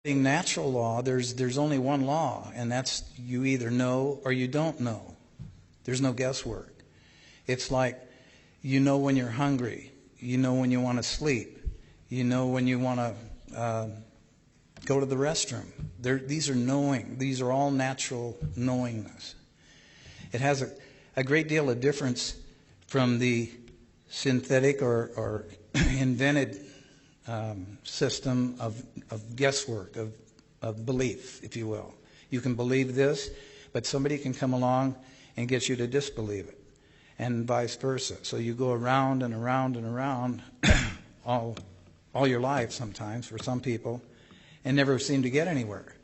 In natural law, there's only one law, and that's you either know or you don't know. There's no guesswork. It's like you know when you're hungry, you know when you want to sleep, you know when you want to go to the restroom. These are knowing. These are all natural knowingness. It has a great deal of difference from the synthetic or invented system of guesswork, of belief, if you will. You can believe this, but somebody can come along and get you to disbelieve it, and vice versa. So you go around and around and around all your life sometimes for some people and never seem to get anywhere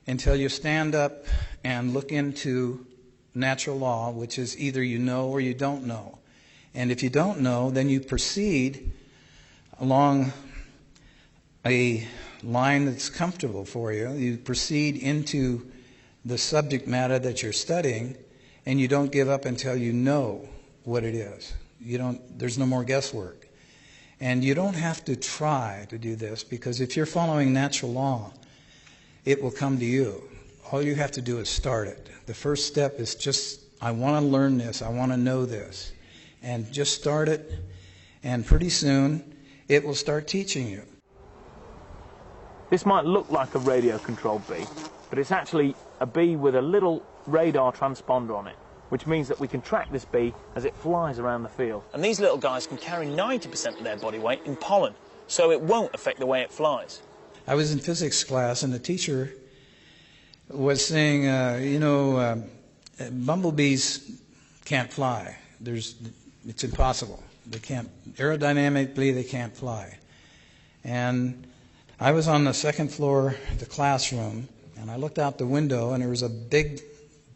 until you stand up and look into natural law, which is either you know or you don't know. And if you don't know, then you proceed along a line that's comfortable for you. You proceed into the subject matter that you're studying, and you don't give up until you know what it is. There's no more guesswork. And you don't have to try to do this, because if you're following natural law, it will come to you. All you have to do is start it. The first step is just, I want to learn this, I want to know this. And just start it, and pretty soon it will start teaching you. This might look like a radio-controlled bee, but it's actually a bee with a little radar transponder on it, which means that we can track this bee as it flies around the field. And these little guys can carry 90% of their body weight in pollen, so it won't affect the way it flies. I was in physics class, and the teacher was saying, bumblebees can't fly. It's impossible. They can't, aerodynamically, they can't fly. And I was on the second floor of the classroom, and I looked out the window, and there was a big,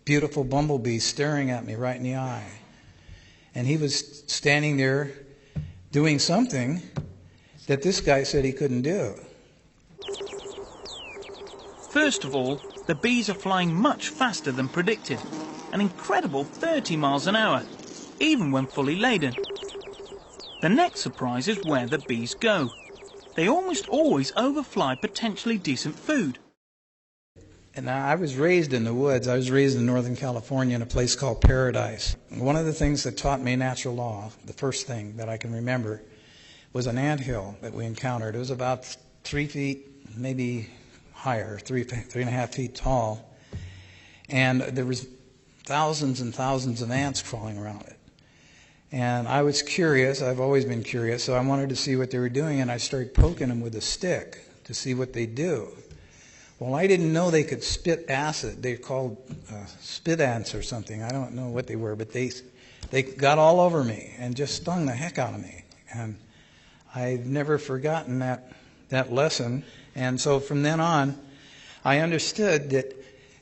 beautiful bumblebee staring at me right in the eye. And he was standing there doing something that this guy said he couldn't do. First of all, the bees are flying much faster than predicted, an incredible 30 miles an hour, even when fully laden. The next surprise is where the bees go. They almost always overfly potentially decent food. And I was raised in the woods. I was raised in Northern California in a place called Paradise. One of the things that taught me natural law, the first thing that I can remember, was an anthill that we encountered. It was about 3 feet, maybe higher, 3.5 feet tall. And there was thousands and thousands of ants crawling around it. And I was curious. I've always been curious, so I wanted to see what they were doing, and I started poking them with a stick to see what they do. Well, I didn't know they could spit acid. They're called spit ants or something. I don't know what they were, but they got all over me and just stung the heck out of me. And I've never forgotten that lesson. And so from then on, I understood that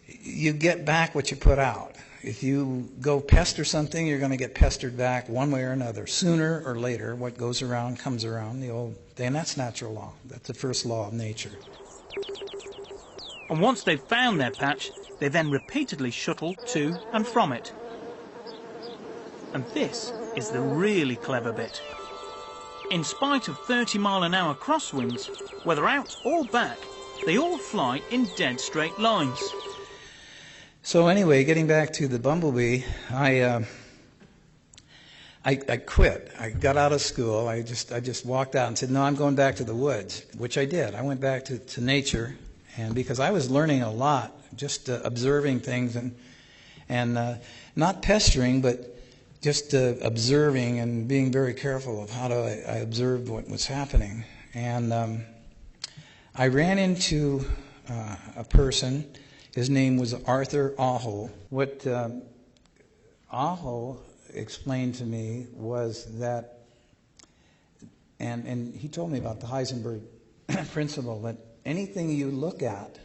you get back what you put out. If you go pester something, you're going to get pestered back one way or another. Sooner or later, what goes around comes around, and that's natural law. That's the first law of nature. And once they've found their patch, they then repeatedly shuttle to and from it. And this is the really clever bit. In spite of 30-mile-an-hour crosswinds, whether out or back, they all fly in dead straight lines. So anyway, getting back to the bumblebee, I quit. I got out of school. I just walked out and said, no, I'm going back to the woods, which I did. I went back to nature, and because I was learning a lot, just observing things and not pestering, but just observing and being very careful of how I observed what was happening. And I ran into a person. His name was Arthur Aho. What Aho explained to me was that, and he told me about the Heisenberg principle, that anything you look at,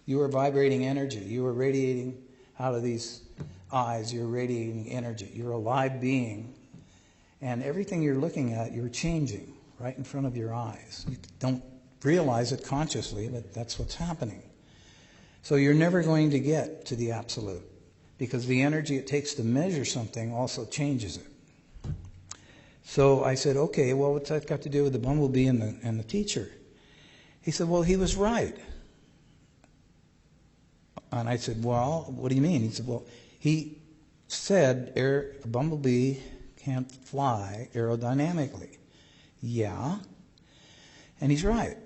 you are vibrating energy. You are radiating out of these eyes. You're radiating energy. You're a live being. And everything you're looking at, you're changing right in front of your eyes. You don't realize it consciously, but that's what's happening. So you're never going to get to the absolute, because the energy it takes to measure something also changes it. So I said, okay, well, what's that got to do with the bumblebee and the teacher? He said, well, he was right. And I said, well, what do you mean? He said, well, he said a bumblebee can't fly aerodynamically. Yeah. And he's right.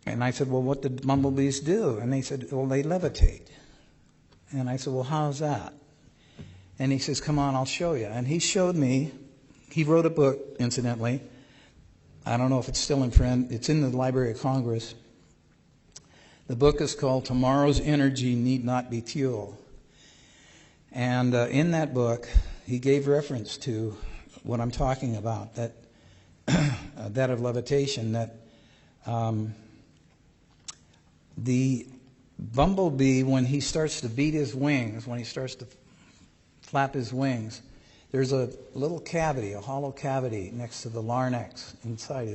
And I said, well, what did bumblebees do? And they said, well, they levitate. And I said, well, how's that? And he says, come on, I'll show you. And he showed me. He wrote a book, incidentally. I don't know if it's still in print. It's in the Library of Congress. The book is called Tomorrow's Energy Need Not Be Fuel. And in that book, he gave reference to what I'm talking about, that that of levitation, that the bumblebee, when he starts to beat his wings, when he starts to flap his wings, there's a little cavity, a hollow cavity next to the larynx inside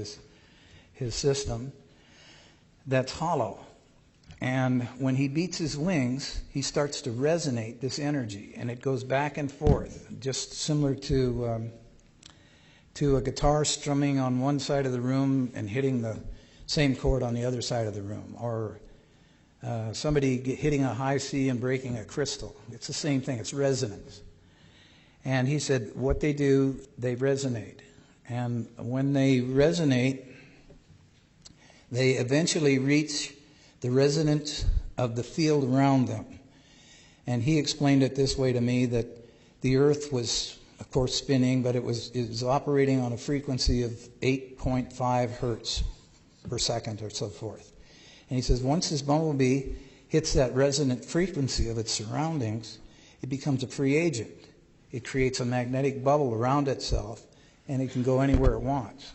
his system that's hollow. And when he beats his wings, he starts to resonate this energy, and it goes back and forth, just similar to a guitar strumming on one side of the room and hitting the same chord on the other side of the room, or somebody hitting a high C and breaking a crystal. It's the same thing. It's resonance. And he said, what they do, they resonate. And when they resonate, they eventually reach the resonance of the field around them. And he explained it this way to me, that the earth was, of course, spinning, but it was operating on a frequency of 8.5 hertz per second or so forth. And he says, once this bumblebee hits that resonant frequency of its surroundings, it becomes a free agent. It creates a magnetic bubble around itself, and it can go anywhere it wants.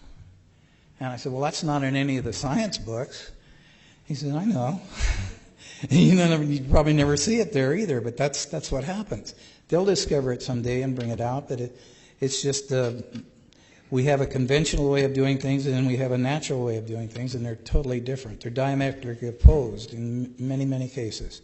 And I said, well, that's not in any of the science books. He said, I know. You probably never see it there either, but that's what happens. They'll discover it someday and bring it out, but it's just we have a conventional way of doing things, and then we have a natural way of doing things, and they're totally different. They're diametrically opposed in many, many cases.